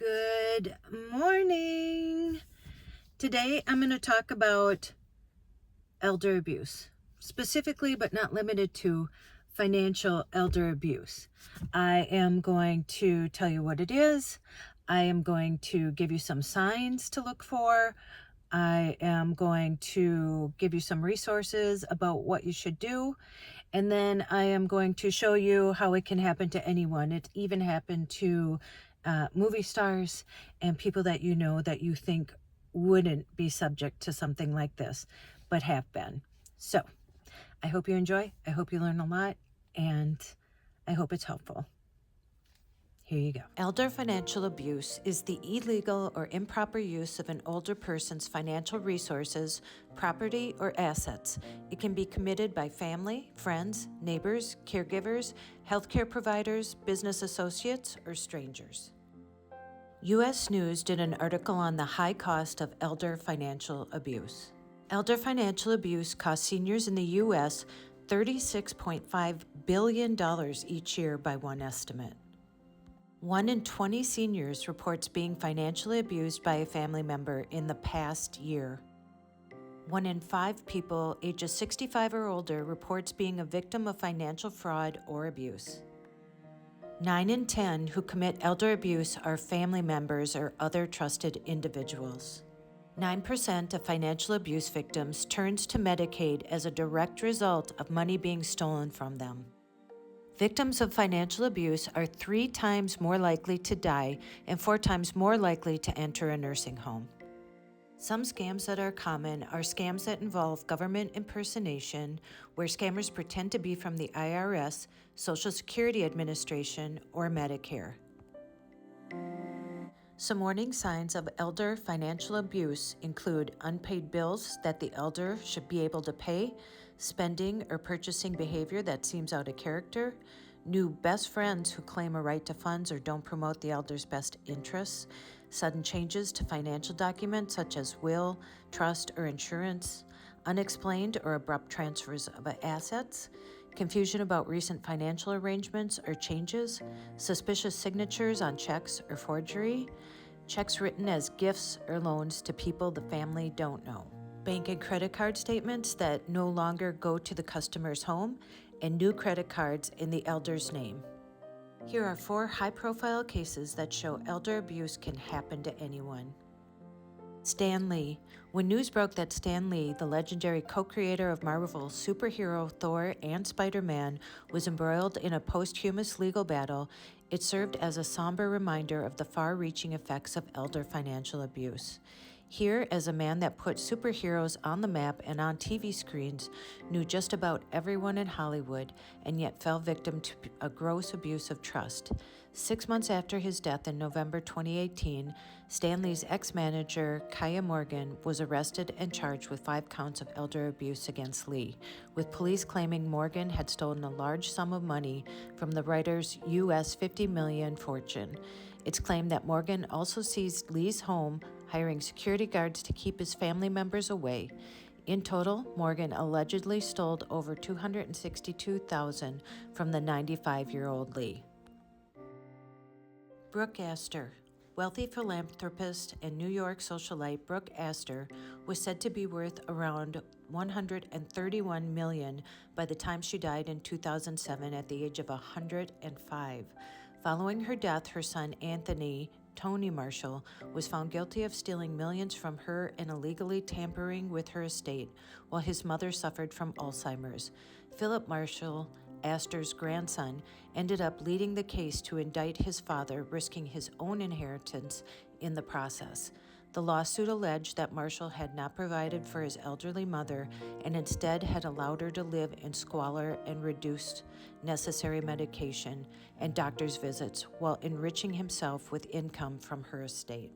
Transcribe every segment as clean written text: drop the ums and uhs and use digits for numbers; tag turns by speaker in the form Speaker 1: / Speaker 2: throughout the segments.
Speaker 1: Good morning. Today I'm going to talk about elder abuse, specifically but not limited to financial elder abuse. I am going to tell you what it is. I am going to give you some signs to look for. I am going to give you some resources about what you should do. And then I am going to show you how it can happen to anyone. It even happened to movie stars and people that you know that you think wouldn't be subject to something like this, but have been. So I hope you enjoy. I hope you learn a lot, and I hope it's helpful. Here you go. Elder financial abuse is the illegal or improper use of an older person's financial resources, property, or assets. It can be committed by family, friends, neighbors, caregivers, healthcare providers, business associates, or strangers. U.S. News did an article on the high cost of elder financial abuse. Elder financial abuse costs seniors in the U.S. $36.5 billion each year by one estimate. 1 in 20 seniors reports being financially abused by a family member in the past year. 1 in 5 people ages 65 or older reports being a victim of financial fraud or abuse. 9 in 10 who commit elder abuse are family members or other trusted individuals. 9% of financial abuse victims turns to Medicaid as a direct result of money being stolen from them. Victims of financial abuse are 3 times more likely to die and 4 times more likely to enter a nursing home. Some scams that are common are scams that involve government impersonation, where scammers pretend to be from the IRS, Social Security Administration, or Medicare. Some warning signs of elder financial abuse include unpaid bills that the elder should be able to pay, spending or purchasing behavior that seems out of character, new best friends who claim a right to funds or don't promote the elder's best interests, sudden changes to financial documents such as will, trust, or insurance, unexplained or abrupt transfers of assets, confusion about recent financial arrangements or changes, suspicious signatures on checks or forgery, checks written as gifts or loans to people the family don't know, bank and credit card statements that no longer go to the customer's home, and new credit cards in the elder's name. Here are 4 high-profile cases that show elder abuse can happen to anyone. Stan Lee. When news broke that Stan Lee, the legendary co-creator of Marvel's superhero Thor and Spider-Man, was embroiled in a posthumous legal battle, it served as a somber reminder of the far-reaching effects of elder financial abuse. Here, as a man that put superheroes on the map and on TV screens, knew just about everyone in Hollywood, and yet fell victim to a gross abuse of trust. 6 months after his death in November 2018, Stan Lee's ex-manager, Kaya Morgan, was arrested and charged with 5 counts of elder abuse against Lee, with police claiming Morgan had stolen a large sum of money from the writer's US $50 million fortune. It's claimed that Morgan also seized Lee's home, hiring security guards to keep his family members away. In total, Morgan allegedly stole over $262,000 from the 95-year-old Lee. Brooke Astor. Wealthy philanthropist and New York socialite Brooke Astor was said to be worth around $131 million by the time she died in 2007 at the age of 105. Following her death, her son Anthony Tony Marshall was found guilty of stealing millions from her and illegally tampering with her estate, while his mother suffered from Alzheimer's. Philip Marshall, Astor's grandson, ended up leading the case to indict his father, risking his own inheritance in the process. The lawsuit alleged that Marshall had not provided for his elderly mother and instead had allowed her to live in squalor and reduced necessary medication and doctor's visits while enriching himself with income from her estate.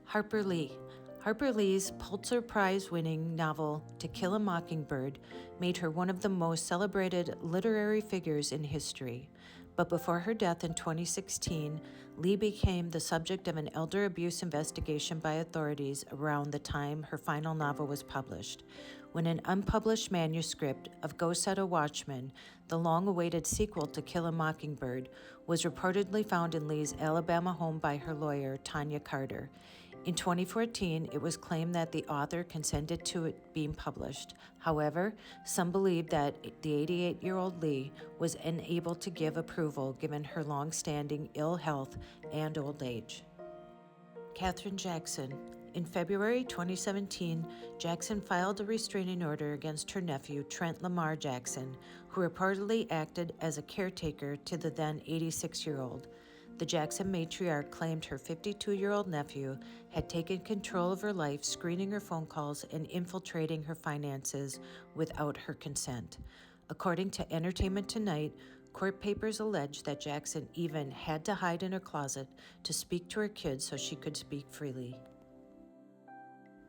Speaker 1: Harper Lee. Harper Lee's Pulitzer Prize-winning novel To Kill a Mockingbird made her one of the most celebrated literary figures in history. but before her death in 2016, Lee became the subject of an elder abuse investigation by authorities around the time her final novel was published, when an unpublished manuscript of Go Set a Watchman, the long-awaited sequel to Kill a Mockingbird, was reportedly found in Lee's Alabama home by her lawyer, Tanya Carter. In 2014, it was claimed that the author consented to it being published. However, some believe that the 88-year-old Lee was unable to give approval given her long-standing ill health and old age. Katherine Jackson. In February 2017, Jackson filed a restraining order against her nephew, Trent Lamar Jackson, who reportedly acted as a caretaker to the then 86-year-old. The Jackson matriarch claimed her 52-year-old nephew had taken control of her life, screening her phone calls and infiltrating her finances without her consent. According to Entertainment Tonight, court papers allege that Jackson even had to hide in her closet to speak to her kids so she could speak freely.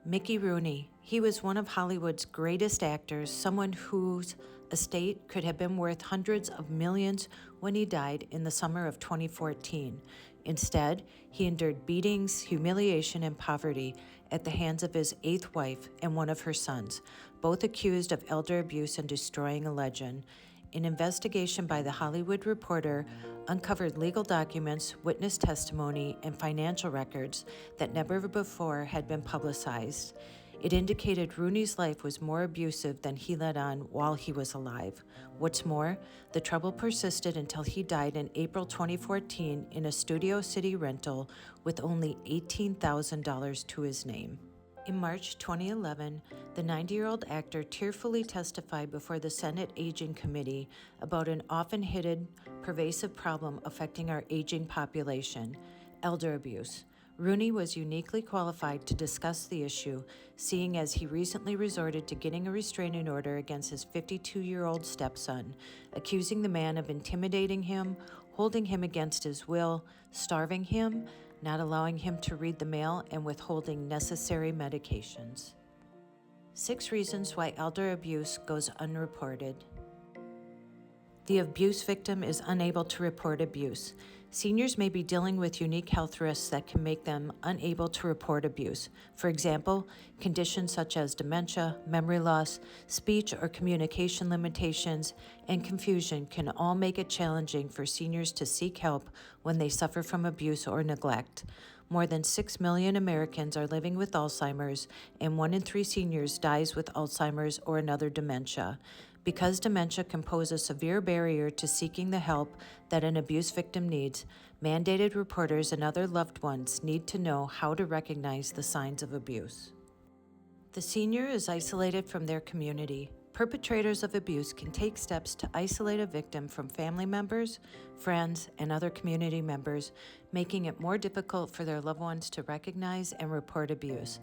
Speaker 1: Mickey Rooney. He was one of Hollywood's greatest actors, someone whose estate could have been worth hundreds of millions when he died in the summer of 2014. Instead, he endured beatings, humiliation, and poverty at the hands of his 8th wife and one of her sons, both accused of elder abuse and destroying a legend. An investigation by The Hollywood Reporter uncovered legal documents, witness testimony, and financial records that never before had been publicized. It indicated Rooney's life was more abusive than he let on while he was alive. What's more, the trouble persisted until he died in April 2014 in a Studio City rental with only $18,000 to his name. In March 2011, the 90-year-old actor tearfully testified before the Senate Aging Committee about an often hidden, pervasive problem affecting our aging population: elder abuse. Rooney was uniquely qualified to discuss the issue, seeing as he recently resorted to getting a restraining order against his 52-year-old stepson, accusing the man of intimidating him, holding him against his will, starving him, not allowing him to read the mail, and withholding necessary medications. 6 reasons why elder abuse goes unreported. The abuse victim is unable to report abuse. Seniors may be dealing with unique health risks that can make them unable to report abuse. For example, conditions such as dementia, memory loss, speech or communication limitations, and confusion can all make it challenging for seniors to seek help when they suffer from abuse or neglect. More than 6 million Americans are living with Alzheimer's, and 1 in 3 seniors dies with Alzheimer's or another dementia. Because dementia can pose a severe barrier to seeking the help that an abuse victim needs, mandated reporters and other loved ones need to know how to recognize the signs of abuse. The senior is isolated from their community. Perpetrators of abuse can take steps to isolate a victim from family members, friends, and other community members, making it more difficult for their loved ones to recognize and report abuse.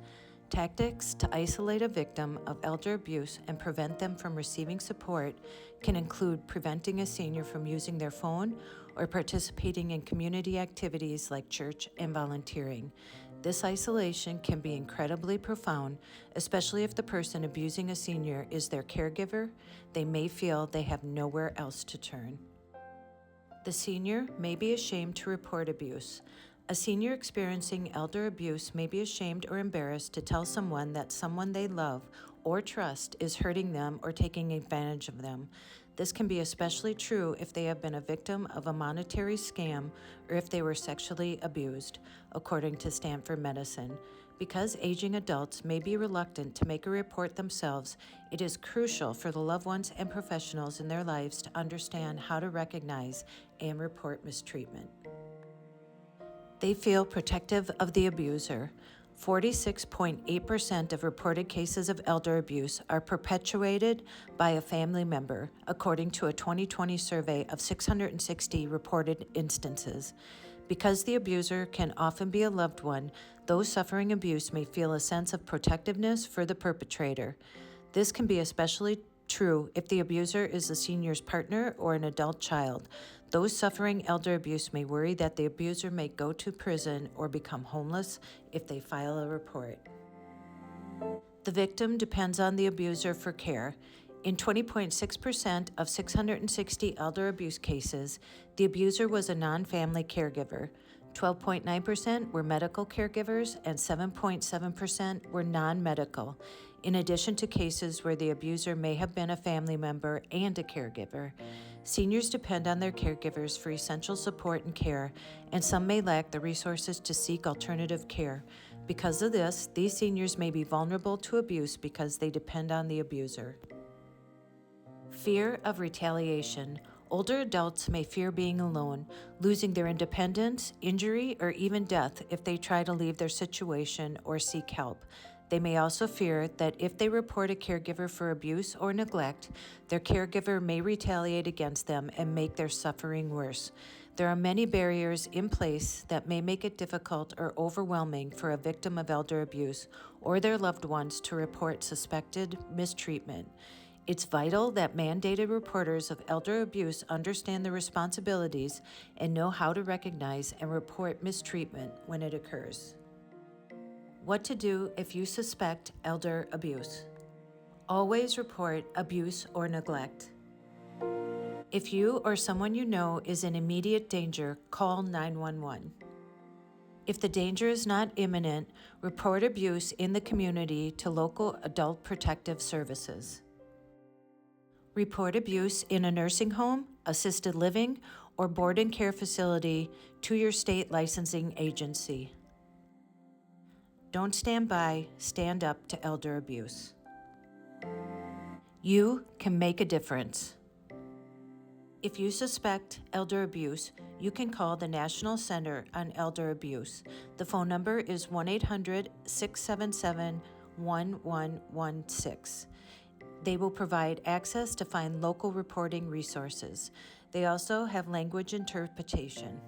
Speaker 1: Tactics to isolate a victim of elder abuse and prevent them from receiving support can include preventing a senior from using their phone or participating in community activities like church and volunteering. This isolation can be incredibly profound, especially if the person abusing a senior is their caregiver. They may feel they have nowhere else to turn. The senior may be ashamed to report abuse. A senior experiencing elder abuse may be ashamed or embarrassed to tell someone that someone they love or trust is hurting them or taking advantage of them. This can be especially true if they have been a victim of a monetary scam or if they were sexually abused, according to Stanford Medicine. Because aging adults may be reluctant to make a report themselves, it is crucial for the loved ones and professionals in their lives to understand how to recognize and report mistreatment. They feel protective of the abuser. 46.8% of reported cases of elder abuse are perpetuated by a family member, according to a 2020 survey of 660 reported instances. Because the abuser can often be a loved one, those suffering abuse may feel a sense of protectiveness for the perpetrator. This can be especially true if the abuser is the senior's partner or an adult child. Those suffering elder abuse may worry that the abuser may go to prison or become homeless if they file a report. The victim depends on the abuser for care. In 20.6% of 660 elder abuse cases, the abuser was a non-family caregiver. 12.9% were medical caregivers and 7.7% were non-medical, in addition to cases where the abuser may have been a family member and a caregiver. Seniors depend on their caregivers for essential support and care, and some may lack the resources to seek alternative care. Because of this, these seniors may be vulnerable to abuse because they depend on the abuser. Fear of retaliation. Older adults may fear being alone, losing their independence, injury, or even death if they try to leave their situation or seek help. They may also fear that if they report a caregiver for abuse or neglect, their caregiver may retaliate against them and make their suffering worse. There are many barriers in place that may make it difficult or overwhelming for a victim of elder abuse or their loved ones to report suspected mistreatment. It's vital that mandated reporters of elder abuse understand the responsibilities and know how to recognize and report mistreatment when it occurs. What to do if you suspect elder abuse. Always report abuse or neglect. If you or someone you know is in immediate danger, call 911. If the danger is not imminent, report abuse in the community to local adult protective services. Report abuse in a nursing home, assisted living, or board and care facility to your state licensing agency. Don't stand by, stand up to elder abuse. You can make a difference. If you suspect elder abuse, you can call the National Center on Elder Abuse. The phone number is 1-800-677-1116. They will provide access to find local reporting resources. They also have language interpretation.